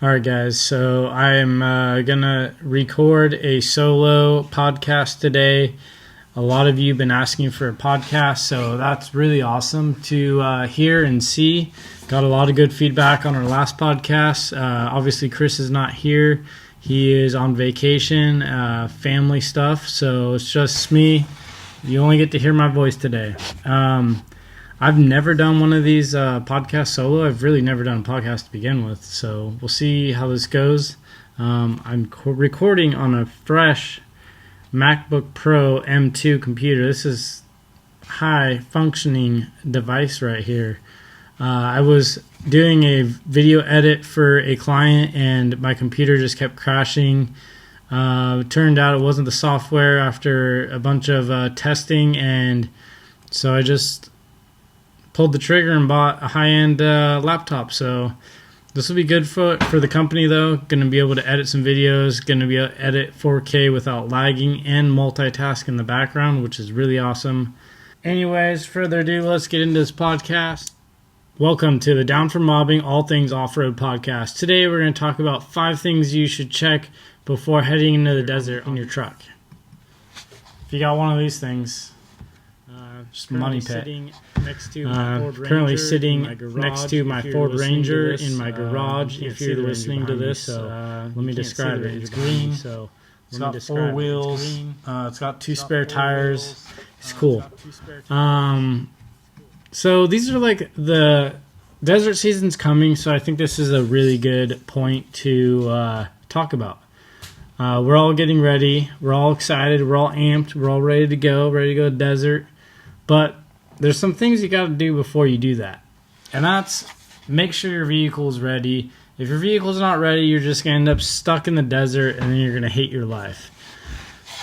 All right, guys. So I'm gonna record a solo podcast today. A lot of you have been asking for a podcast, so that's really awesome to hear and see. Got a lot of good feedback on our last podcast. Obviously, Chris is not here. He is on vacation, family stuff, so it's just me. You only get to hear my voice today. I've never done one of these podcasts solo. I've really never done a podcast to begin with, so we'll see how this goes. I'm recording on a fresh MacBook Pro M2 computer. This is high functioning device right here. I was doing a video edit for a client and my computer just kept crashing. Turned out it wasn't the software after a bunch of testing, and so I just pulled the trigger and bought a high-end laptop. So this will be good for the company, though. Going to be able to edit some videos, going to be able to edit 4K without lagging and multitask in the background, which is really awesome. Anyways, further ado, let's get into this podcast. Welcome to the Down for Mobbing All Things Off-Road podcast. Today we're going to talk about 5 things you should check before heading into the desert in your truck. If you got one of these things, just money pit. Currently sitting next to my Ford Ranger in my garage. If you're listening to this, so let me describe it. It's green. So it's got 4 wheels. It's got 2 spare tires. It's cool. So these are like the desert season's coming, so I think this is a really good point to talk about. We're all getting ready. We're all excited. We're all amped. We're all ready to go to the desert. But there's some things you got to do before you do that. And that's make sure your vehicle is ready. If your vehicle's not ready, you're just going to end up stuck in the desert and then you're going to hate your life.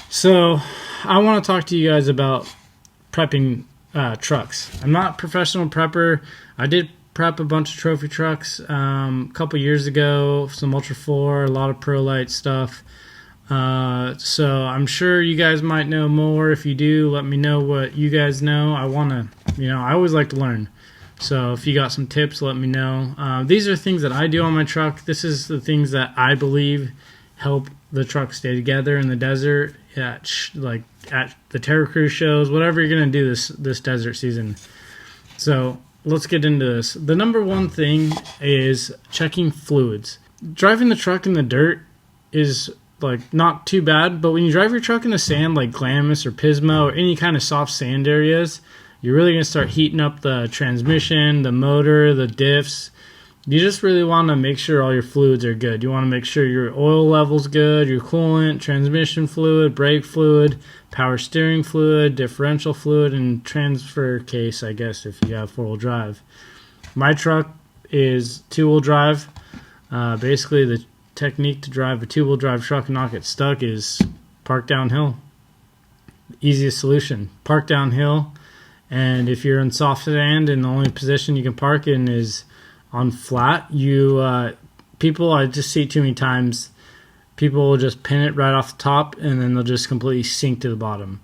So I want to talk to you guys about prepping trucks. I'm not a professional prepper. I did prep a bunch of trophy trucks a couple years ago, some Ultra 4, a lot of Pro Light stuff. So I'm sure you guys might know more. If you do, let me know what you guys know. I always like to learn. So if you got some tips, let me know. These are things that I do on my truck. This is the things that I believe help the truck stay together in the desert, at the Terror Cruise shows, whatever you're going to do this desert season. So let's get into this. The number one thing is checking fluids. Driving the truck in the dirt is not too bad, but when you drive your truck in the sand like Glamis or Pismo or any kind of soft sand areas, you're really going to start heating up the transmission, the motor, the diffs. You just really want to make sure all your fluids are good. You want to make sure your oil level's good, your coolant, transmission fluid, brake fluid, power steering fluid, differential fluid, and transfer case, I guess, if you have 4-wheel drive. My truck is 2-wheel drive. Basically, the technique to drive a 2-wheel drive truck and not get stuck is park downhill. Easiest solution. Park downhill, and if you're in soft sand and the only position you can park in is on flat, I just see it too many times, people will just pin it right off the top and then they'll just completely sink to the bottom.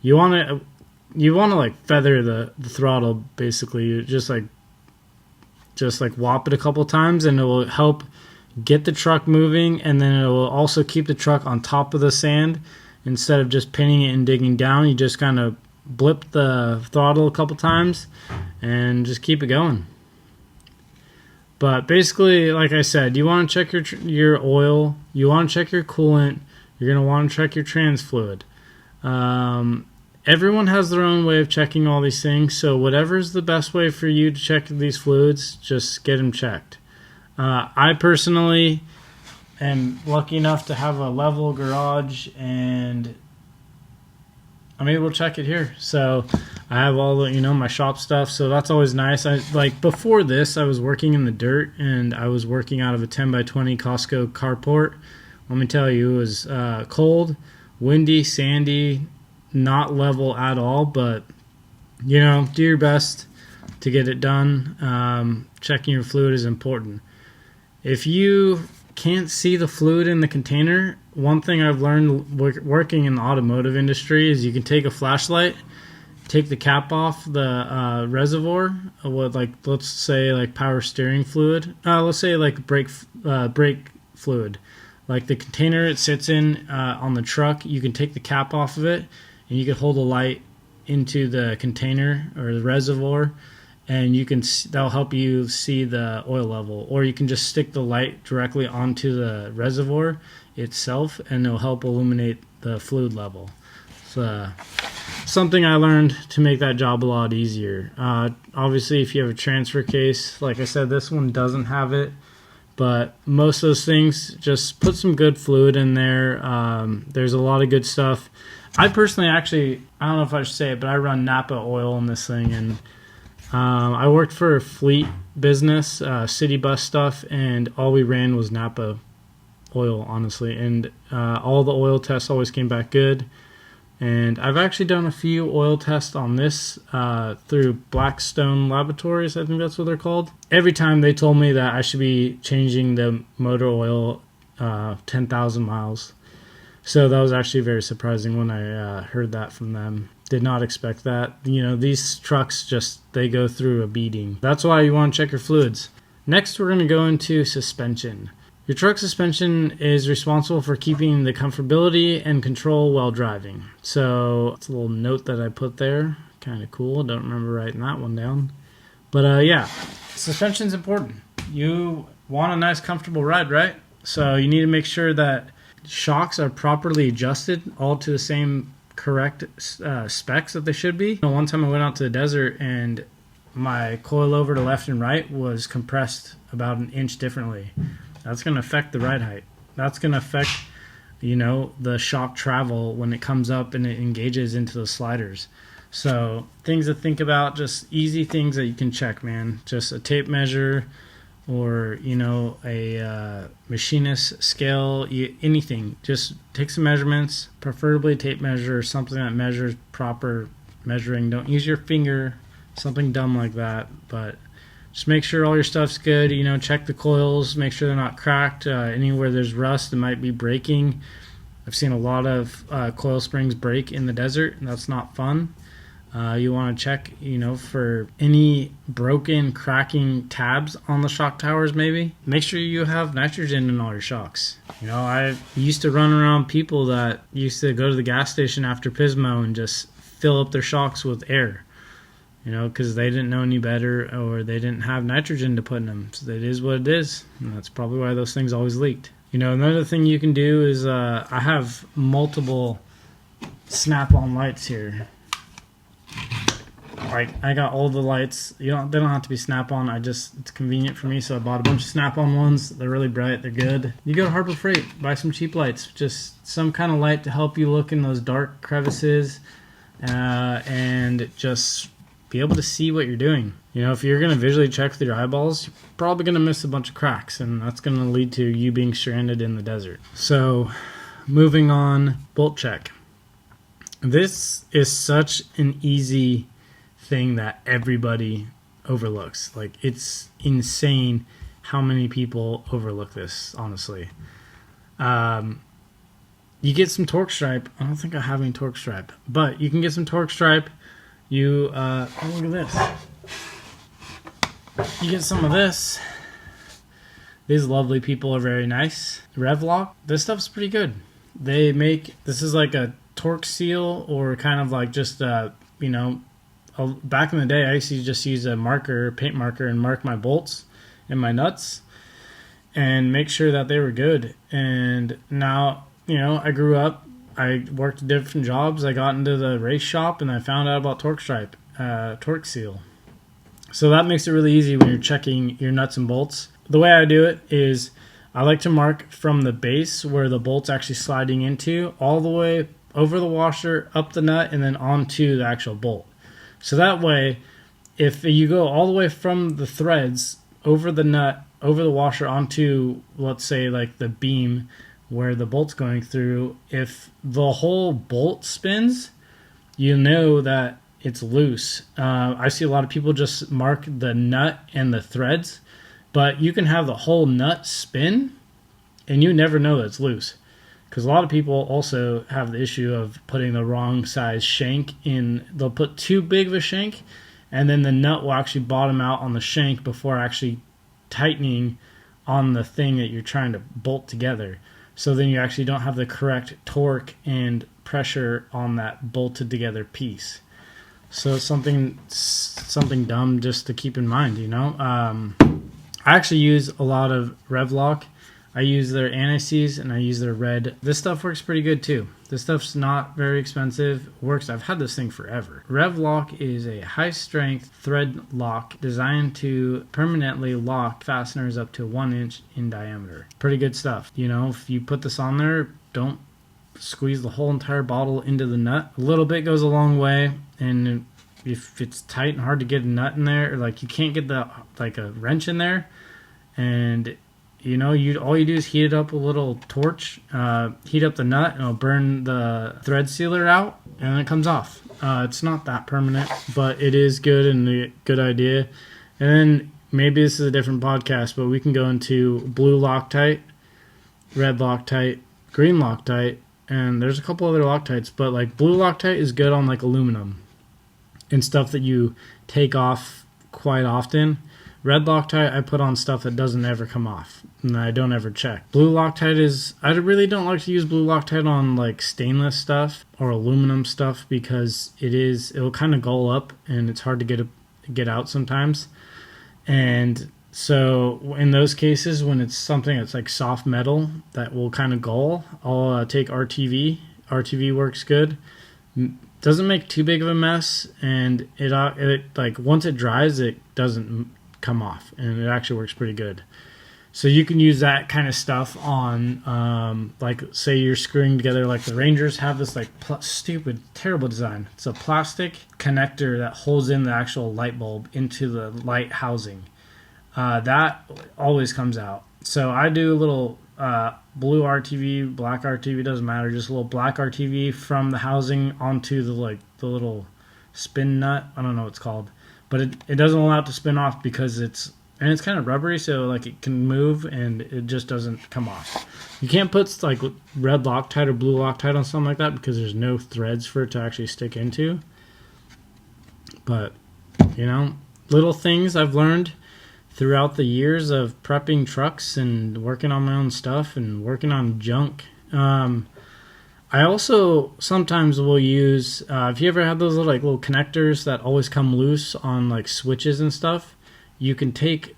You want to feather the throttle, basically. You just whop it a couple times and it will help get the truck moving, and then it will also keep the truck on top of the sand. Instead of just pinning it and digging down, you just kind of blip the throttle a couple times and just keep it going. But basically, like I said, you want to check your oil, you want to check your coolant, you're going to want to check your trans fluid. Everyone has their own way of checking all these things, so whatever is the best way for you to check these fluids, just get them checked. I personally am lucky enough to have a level garage, and I'm able to check it here. So I have all the, my shop stuff, so that's always nice. Before this, I was working in the dirt, and I was working out of a 10x20 Costco carport. Let me tell you, it was cold, windy, sandy, not level at all, but, do your best to get it done. Checking your fluid is important. If you can't see the fluid in the container, one thing I've learned working in the automotive industry is you can take a flashlight take the cap off the reservoir with, like, let's say like power steering fluid. Let's say like brake fluid, like the container it sits in on the truck. You can take the cap off of it, and you can hold a light into the container or the reservoir, and that'll help you see the oil level. Or you can just stick the light directly onto the reservoir itself, and it'll help illuminate the fluid level. So something I learned to make that job a lot easier. Obviously, if you have a transfer case, like I said, this one doesn't have it, but most of those things, just put some good fluid in there. There's a lot of good stuff. I personally, actually, I don't know if I should say it, but I run Napa oil in this thing, and I worked for a fleet business, city bus stuff, and all we ran was Napa oil, honestly, and all the oil tests always came back good. And I've actually done a few oil tests on this through Blackstone Laboratories, I think that's what they're called. Every time they told me that I should be changing the motor oil 10,000 miles. So that was actually very surprising when I heard that from them. Did not expect that. You know, these trucks they go through a beating. That's why you want to check your fluids. Next, we're going to go into suspension. Your truck suspension is responsible for keeping the comfortability and control while driving. So it's a little note that I put there. Kind of cool. Don't remember writing that one down. But yeah, suspension's important. You want a nice, comfortable ride, right? So you need to make sure that shocks are properly adjusted, all to the same correct specs that they should be. One time I went out to the desert, and my coilover to left and right was compressed about an inch differently. That's going to affect the ride height. That's going to affect, the shock travel when it comes up and it engages into the sliders. So things to think about, just easy things that you can check, man. Just a tape measure or, a machinist scale, anything. Just take some measurements, preferably tape measure or something that measures proper measuring. Don't use your finger, something dumb like that, but just make sure all your stuff's good. Check the coils, make sure they're not cracked. Anywhere there's rust, it might be breaking. I've seen a lot of coil springs break in the desert, and that's not fun. You want to check, for any broken, cracking tabs on the shock towers maybe. Make sure you have nitrogen in all your shocks. I used to run around people that used to go to the gas station after Pismo and just fill up their shocks with air. Because they didn't know any better, or they didn't have nitrogen to put in them. So it is what it is, and that's probably why those things always leaked. Another thing you can do is I have multiple snap-on lights here. Like, I got all the lights. They don't have to be snap-on. It's convenient for me, so I bought a bunch of snap-on ones. They're really bright. They're good. You go to Harbor Freight, buy some cheap lights. Just some kind of light to help you look in those dark crevices, and just be able to see what you're doing. If you're going to visually check with your eyeballs, you're probably going to miss a bunch of cracks, and that's going to lead to you being stranded in the desert. So, moving on, bolt check. This is such an easy thing that everybody overlooks. Like, it's insane how many people overlook this, honestly. You get some torque stripe. I don't think I have any torque stripe, but you can get some torque stripe. Look at this. You get some of this. These lovely people are very nice. Revlock, this stuff's pretty good. This is like a torque seal, or kind of like just back in the day I used to just use a paint marker, and mark my bolts and my nuts and make sure that they were good. And now, I grew up, I worked different jobs. I got into the race shop, and I found out about torque stripe, torque seal. So that makes it really easy when you're checking your nuts and bolts. The way I do it is I like to mark from the base where the bolt's actually sliding into, all the way over the washer, up the nut, and then onto the actual bolt. So that way, if you go all the way from the threads over the nut, over the washer, onto, let's say, like the beam where the bolt's going through, if the whole bolt spins, you know that it's loose. I see a lot of people just mark the nut and the threads, but you can have the whole nut spin and you never know that it's loose. Because a lot of people also have the issue of putting the wrong size shank in. They'll put too big of a shank, and then the nut will actually bottom out on the shank before actually tightening on the thing that you're trying to bolt together. So then you actually don't have the correct torque and pressure on that bolted together piece. So it's something dumb just to keep in mind, you know. I actually use a lot of Revlock. I use their anti-seize and I use their red. This stuff works pretty good too. This stuff's not very expensive. Works. I've had this thing forever. Revlock is a high-strength thread lock designed to permanently lock fasteners up to 1 inch in diameter. Pretty good stuff. You know, if you put this on there, don't squeeze the whole entire bottle into the nut. A little bit goes a long way, and if it's tight and hard to get a nut in there, or like you can't get a wrench in there, and you know, all you do is heat it up with a little torch, heat up the nut, and it'll burn the thread sealer out, and then it comes off. It's not that permanent, but it is good and a good idea. And then maybe this is a different podcast, but we can go into blue Loctite, red Loctite, green Loctite, and there's a couple other Loctites, but like blue Loctite is good on like aluminum and stuff that you take off quite often. Red Loctite I put on stuff that doesn't ever come off, and I don't ever check. Blue Loctite is, I really don't like to use blue Loctite on like stainless stuff or aluminum stuff because it'll kind of gull up and it's hard to get out sometimes. And so in those cases, when it's something that's like soft metal that will kind of gull, I'll take RTV. RTV works good. Doesn't make too big of a mess, and it like once it dries, it doesn't come off, and it actually works pretty good. So you can use that kind of stuff on like say you're screwing together, like the Rangers have this like stupid terrible design. It's a plastic connector that holds in the actual light bulb into the light housing. That always comes out. So I do a little blue RTV, black RTV, doesn't matter, just a little black RTV from the housing onto the little spin nut. I don't know what it's called, but it doesn't allow it to spin off because it's kind of rubbery, so like it can move and it just doesn't come off. You can't put like red Loctite or blue Loctite on something like that because there's no threads for it to actually stick into. But you know, little things I've learned throughout the years of prepping trucks and working on my own stuff and working on junk. I also sometimes will use, if you ever had those little connectors that always come loose on like switches and stuff, you can take,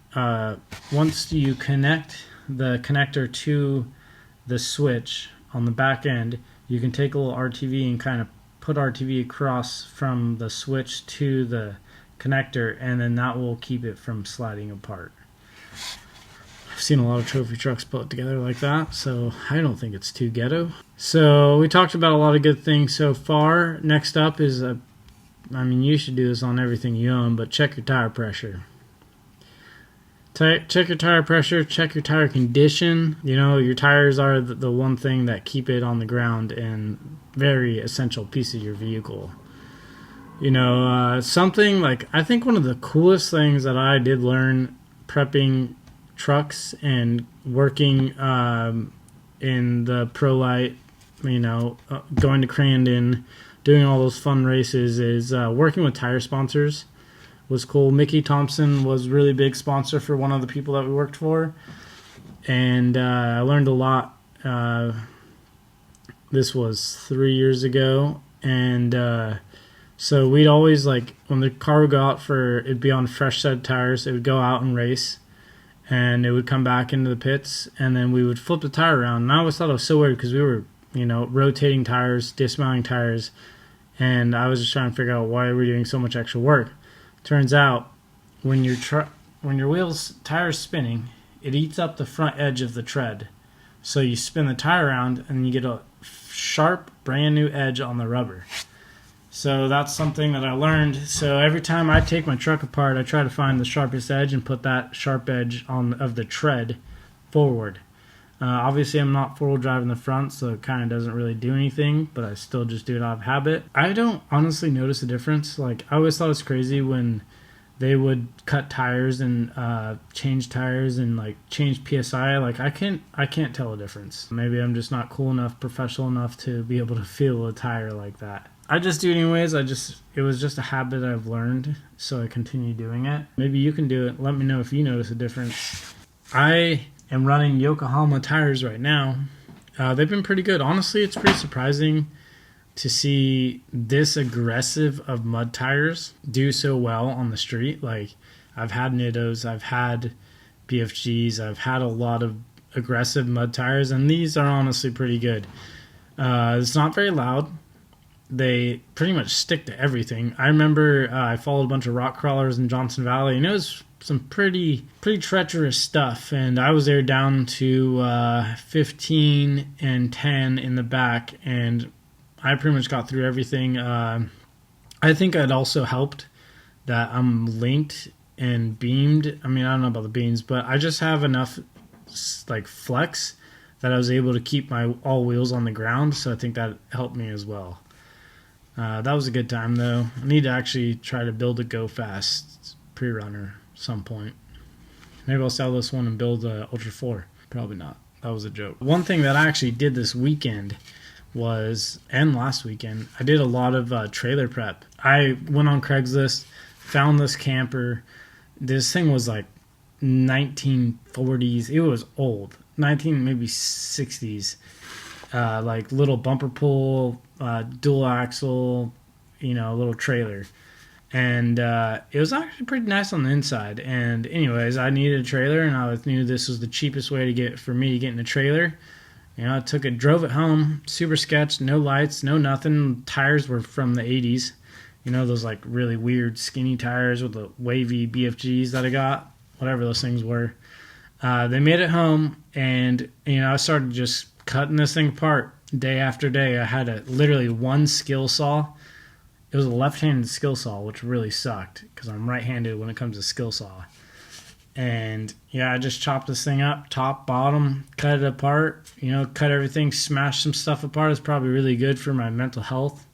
once you connect the connector to the switch on the back end, you can take a little RTV and kind of put RTV across from the switch to the connector, and then that will keep it from sliding apart. I've seen a lot of trophy trucks put together like that, so I don't think it's too ghetto. So we talked about a lot of good things so far. Next up is you should do this on everything you own, but check your tire pressure. Check your tire pressure, check your tire condition. You know, your tires are the one thing that keep it on the ground and very essential piece of your vehicle. You know, something like, I think one of the coolest things that I did learn prepping trucks and working in the Pro Light, you know, going to Crandon, doing all those fun races is working with tire sponsors was cool. Mickey Thompson was a really big sponsor for one of the people that we worked for, and I learned a lot. This was 3 years ago, and so we'd always, like, when the car would go out it'd be on fresh set tires, it would go out and race, and it would come back into the pits, and then we would flip the tire around. And I always thought it was so weird because we were, you know, rotating tires, dismounting tires, and I was just trying to figure out why we're doing so much extra work. Turns out, when your tire's spinning, it eats up the front edge of the tread. So you spin the tire around, and you get a sharp, brand new edge on the rubber. So that's something that I learned. So every time I take my truck apart, I try to find the sharpest edge and put that sharp edge of the tread forward. Obviously, I'm not four-wheel drive in the front, so it kind of doesn't really do anything, but I still just do it out of habit. I don't honestly notice a difference. Like, I always thought it's crazy when they would cut tires and change tires and like change PSI. Like I can't tell a difference. Maybe I'm just not cool enough, professional enough to be able to feel a tire like that. I just do it anyways. It was just a habit I've learned, so I continue doing it. Maybe you can do it. Let me know if you notice a difference. I am running Yokohama tires right now. They've been pretty good. Honestly, it's pretty surprising to see this aggressive of mud tires do so well on the street. Like, I've had Nittos, I've had BFGs, I've had a lot of aggressive mud tires, and these are honestly pretty good. It's not very loud. They pretty much stick to everything. I remember I followed a bunch of rock crawlers in Johnson Valley, and it was some pretty treacherous stuff, and I was there down to 15 and 10 in the back, and I pretty much got through everything. I think it also helped that I'm linked and beamed. I mean, I don't know about the beams, but I just have enough like flex that I was able to keep my all wheels on the ground, so I think that helped me as well. That was a good time, though. I need to actually try to build a Go Fast pre-runner some point. Maybe I'll sell this one and build a Ultra 4. Probably not. That was a joke. One thing that I actually did this weekend and last weekend, I did a lot of trailer prep. I went on Craigslist, found this camper. This thing was like 1940s. It was old. Maybe 60s. Like little bumper pull, dual axle, little trailer. And it was actually pretty nice on the inside. And anyways, I needed a trailer, and I knew this was the cheapest way for me to get in a trailer. I drove it home, super sketch, no lights, no nothing. Tires were from the 80s. Those like really weird skinny tires with the wavy BFGs that I got, whatever those things were. They made it home, and I started just cutting this thing apart day after day. I had literally one skill saw. It was a left-handed skill saw, which really sucked because I'm right-handed when it comes to skill saw. And I just chopped this thing up, top, bottom, cut it apart, cut everything, smash some stuff apart. It's probably really good for my mental health.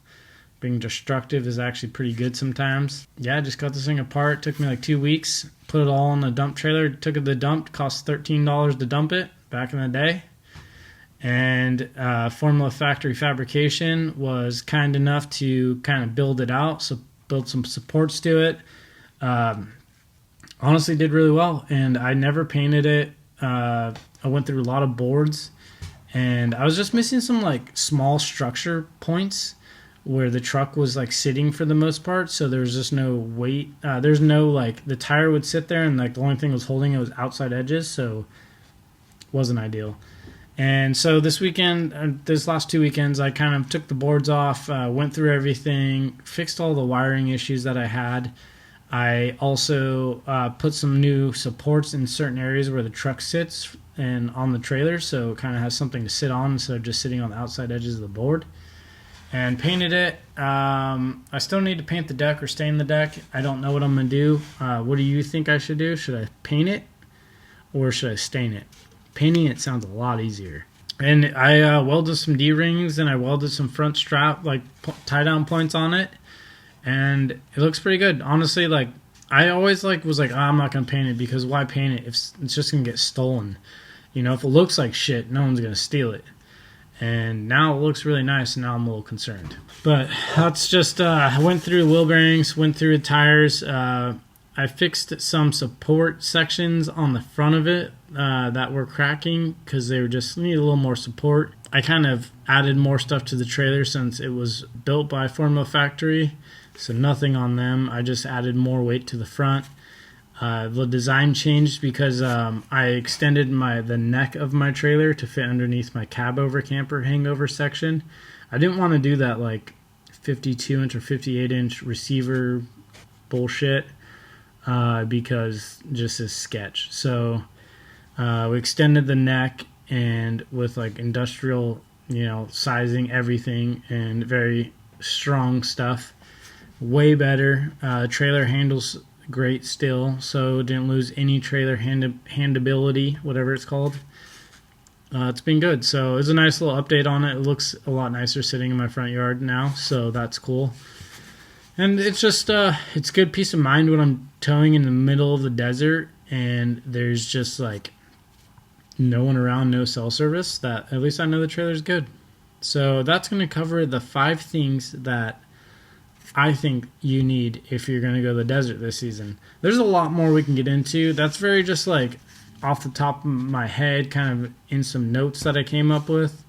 Being destructive is actually pretty good sometimes. I just cut this thing apart. It took me like 2 weeks. Put it all on a dump trailer. Took it to the dump. Cost $13 to dump it back in the day. And Formula Factory Fabrication was kind enough to kind of build it out. So build some supports to it. Honestly did really well, and I never painted it. I went through a lot of boards, and I was just missing some like small structure points where the truck was like sitting for the most part, so there was just no weight. There's no like the tire would sit there, and like the only thing was holding it was outside edges, so it wasn't ideal. And so this weekend, this last 2 weekends, I kind of took the boards off, went through everything, fixed all the wiring issues that I had. I also put some new supports in certain areas where the truck sits and on the trailer, so it kind of has something to sit on instead of just sitting on the outside edges of the board. And painted it. I still need to paint the deck or stain the deck. I don't know what I'm going to do. What do you think I should do? Should I paint it or should I stain it? Painting it sounds a lot easier. And I welded some D-rings and I welded some front strap, like tie-down points on it. And it looks pretty good. Honestly, like I always was like, I'm not gonna paint it because why paint it if it's just gonna get stolen? If it looks like shit, no one's gonna steal it. And now it looks really nice, and now I'm a little concerned. But that's just I went through wheel bearings, went through the tires. I fixed some support sections on the front of it that were cracking because they were just need a little more support. I kind of added more stuff to the trailer since it was built by Formula Factory. So nothing on them. I just added more weight to the front. The design changed because I extended the neck of my trailer to fit underneath my cab over camper hangover section. I didn't want to do that like 52-inch or 58-inch receiver bullshit because just as sketch. So we extended the neck and with like industrial, sizing, everything, and very strong stuff. Way better. Trailer handles great still, so didn't lose any trailer handability, whatever it's called. It's been good. So it's a nice little update on it. It looks a lot nicer sitting in my front yard now, so that's cool. And it's just it's good peace of mind when I'm towing in the middle of the desert and there's just like no one around, no cell service, that at least I know the trailer's good. So that's going to cover the 5 things that I think you need if you're going to go to the desert this season. There's a lot more we can get into. That's very just like off the top of my head, kind of in some notes that I came up with.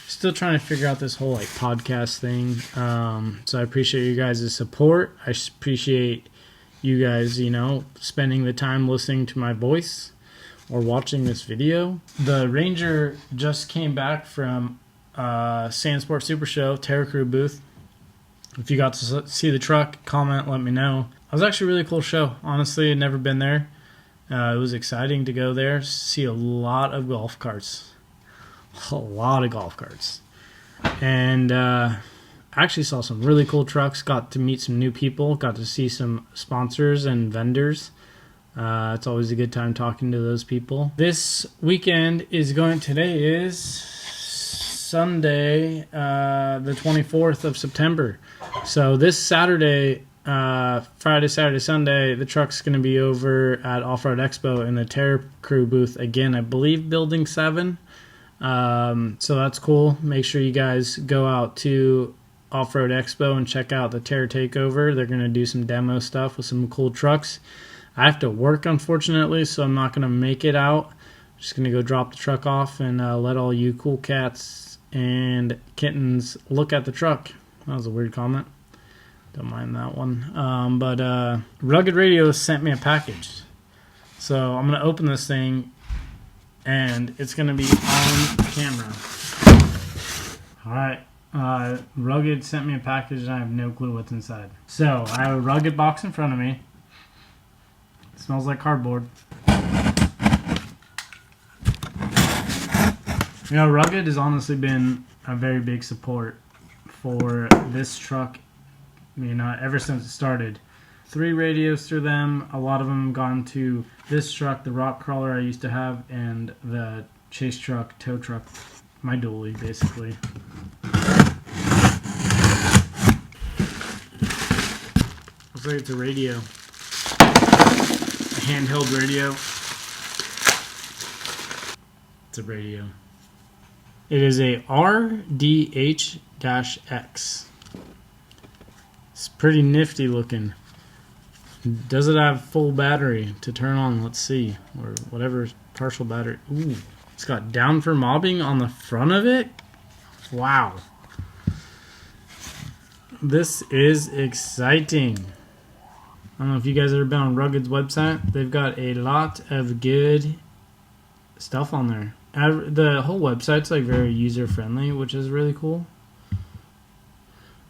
Still trying to figure out this whole like podcast thing. So I appreciate you guys' support. I appreciate you guys, spending the time listening to my voice or watching this video. The Ranger just came back from Sand Sport Super Show, Terra Crew booth. If you got to see the truck, comment, let me know. It was actually a really cool show. Honestly, I'd never been there. It was exciting to go there, see a lot of golf carts. A lot of golf carts. And I actually saw some really cool trucks, got to meet some new people, got to see some sponsors and vendors. It's always a good time talking to those people. This weekend today is Sunday, the 24th of September. So this Saturday, Friday, Saturday, Sunday, the truck's going to be over at Off-Road Expo in the Terra Crew booth again, I believe Building 7. So that's cool. Make sure you guys go out to Off-Road Expo and check out the Terra Takeover. They're going to do some demo stuff with some cool trucks. I have to work, unfortunately, so I'm not going to make it out. I'm just going to go drop the truck off and let all you cool cats and kittens look at the truck. That was a weird comment. Don't mind that one. But Rugged Radio sent me a package. So I'm going to open this thing, and it's going to be on camera. Alright, Rugged sent me a package, and I have no clue what's inside. So, I have a Rugged box in front of me. It smells like cardboard. Rugged has honestly been a very big support for this truck, ever since it started. 3 radios through them. A lot of them have gone to this truck, the rock crawler I used to have, and the chase truck, tow truck, my dually, basically. Looks like it's a radio. A handheld radio. It's a radio. It is a RDH-X. It's pretty nifty looking. Does it have full battery to turn on? Let's see. Or whatever, partial battery. Ooh, it's got down for mobbing on the front of it. Wow. This is exciting. I don't know if you guys have ever been on Rugged's website. They've got a lot of good stuff on there. The whole website's like very user friendly, which is really cool.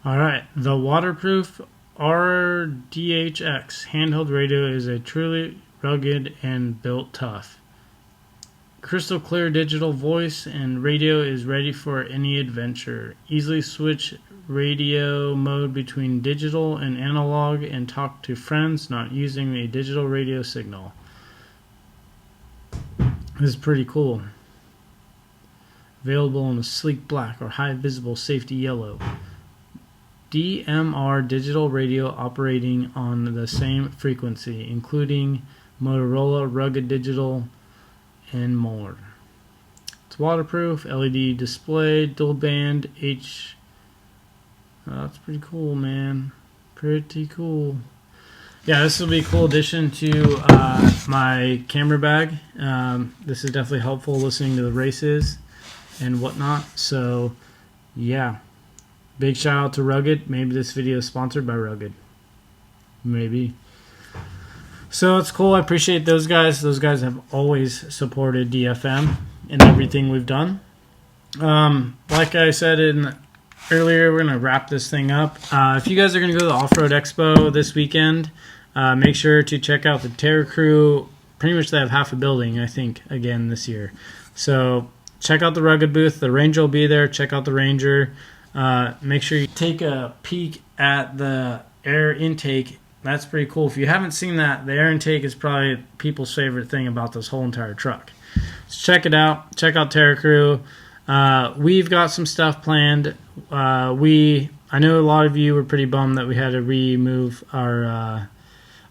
Alright, the waterproof RDH-X handheld radio is a truly rugged and built tough. Crystal clear digital voice and radio is ready for any adventure. Easily switch radio mode between digital and analog and talk to friends not using a digital radio signal. This is pretty cool. Available in a sleek black or high visible safety yellow. DMR digital radio operating on the same frequency, including Motorola Rugged Digital and more. It's waterproof, LED display, dual band, H. Oh, that's pretty cool, man. Pretty cool. Yeah, this will be a cool addition to my camera bag. This is definitely helpful listening to the races and whatnot. So, yeah. Big shout out to Rugged. Maybe this video is sponsored by Rugged. Maybe. So it's cool. I appreciate those guys. Those guys have always supported DFM in everything we've done. Like I said earlier, we're going to wrap this thing up. If you guys are going to go to the Off-Road Expo this weekend, make sure to check out the Terra Crew. Pretty much they have half a building, I think, again this year. So check out the Rugged booth. The Ranger will be there. Check out the Ranger. Make sure you take a peek at the air intake. That's pretty cool. If you haven't seen that, the air intake is probably people's favorite thing about this whole entire truck. So check it out. Check out Terra Crew. We've got some stuff planned. We I know a lot of you were pretty bummed that we had to remove our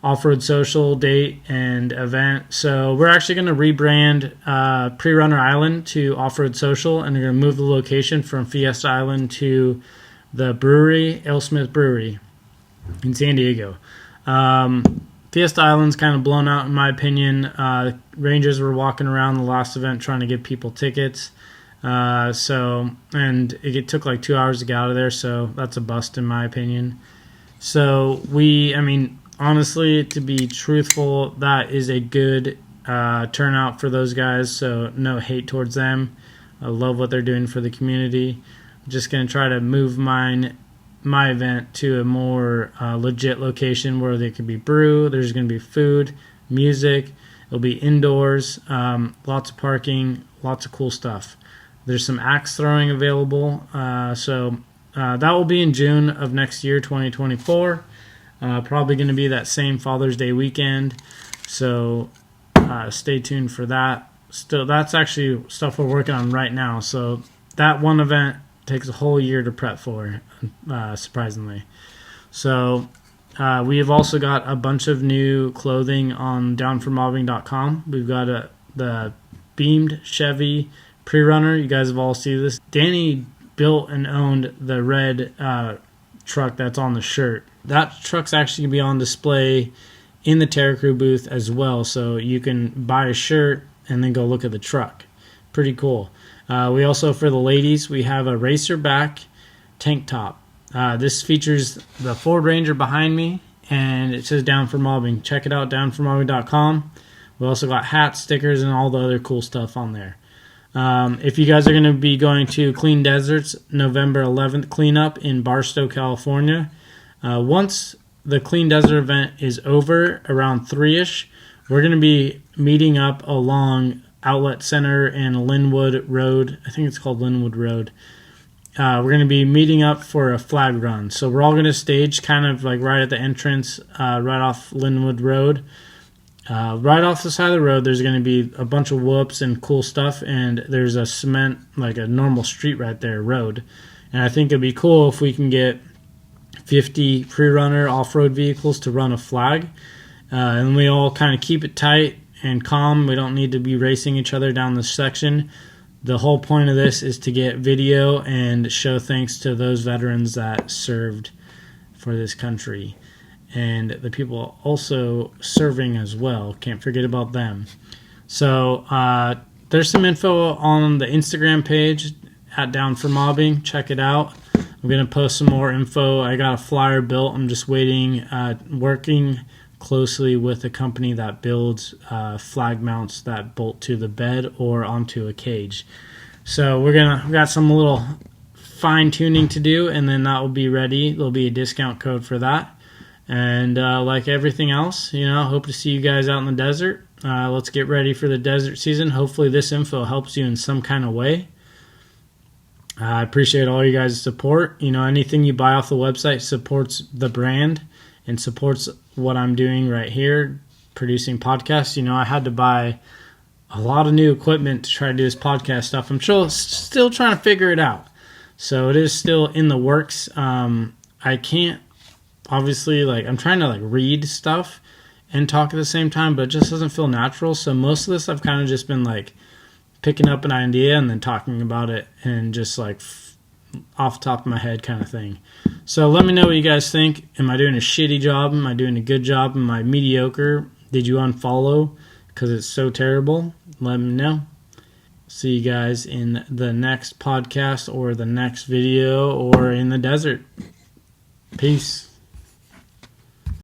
off-road social date and event. So we're actually going to rebrand Pre-Runner Island to Off-Road Social, and we're going to move the location from Fiesta Island to the brewery, Alesmith Brewery in San Diego. Fiesta Island's kind of blown out in my opinion. Rangers were walking around the last event trying to give people tickets. And it took like 2 hours to get out of there, so that's a bust in my opinion. So honestly, to be truthful, that is a good turnout for those guys, so no hate towards them. I love what they're doing for the community. I'm just going to try to move my event to a more legit location where there could be brew, there's going to be food, music, it'll be indoors, lots of parking, lots of cool stuff. There's some axe throwing available, so that will be in June of next year, 2024. Probably going to be that same Father's Day weekend, so stay tuned for that. Still, that's actually stuff we're working on right now, so that one event takes a whole year to prep for, surprisingly. So we have also got a bunch of new clothing on downformobbing.com. We've got the beamed Chevy Pre-Runner. You guys have all seen this. Danny built and owned the red truck that's on the shirt. That truck's actually going to be on display in the Terra Crew booth as well, so you can buy a shirt and then go look at the truck. Pretty cool. We also, for the ladies, we have a racer back tank top. This features the Ford Ranger behind me, and it says Down for Mobbing. Check it out, downformobbing.com. We also got hats, stickers, and all the other cool stuff on there. If you guys are going to be going to Clean Deserts, November 11th cleanup in Barstow, California, once the Clean Desert event is over, around 3-ish, we're going to be meeting up along Outlet Center and Linwood Road. I think it's called Linwood Road. We're going to be meeting up for a flag run. So we're all going to stage kind of like right at the entrance, right off Linwood Road. Right off the side of the road, there's going to be a bunch of whoops and cool stuff, and there's a cement, like a normal street right there, road. And I think it'd be cool if we can get 50 pre-runner off-road vehicles to run a flag. And we all kind of keep it tight and calm. We don't need to be racing each other down this section. The whole point of this is to get video and show thanks to those veterans that served for this country, and the people also serving as well. Can't forget about them. So there's some info on the Instagram page at Down for Mobbing. Check it out. I'm going to post some more info. I got a flyer built. I'm just waiting, working closely with a company that builds flag mounts that bolt to the bed or onto a cage. So we got some little fine tuning to do, and then that will be ready. There'll be a discount code for that. And like everything else, hope to see you guys out in the desert. Let's get ready for the desert season. Hopefully this info helps you in some kind of way. I appreciate all you guys' support. Anything you buy off the website supports the brand and supports what I'm doing right here, producing podcasts. I had to buy a lot of new equipment to try to do this podcast stuff. I'm still trying to figure it out. So it is still in the works. I can't, obviously, I'm trying to read stuff and talk at the same time, but it just doesn't feel natural. So most of this I've kind of just been picking up an idea and then talking about it, and just off the top of my head kind of thing. So let me know what you guys think. Am I doing a shitty job? Am I doing a good job? Am I mediocre? Did you unfollow because it's so terrible? Let me know. See you guys in the next podcast or the next video or in the desert. Peace.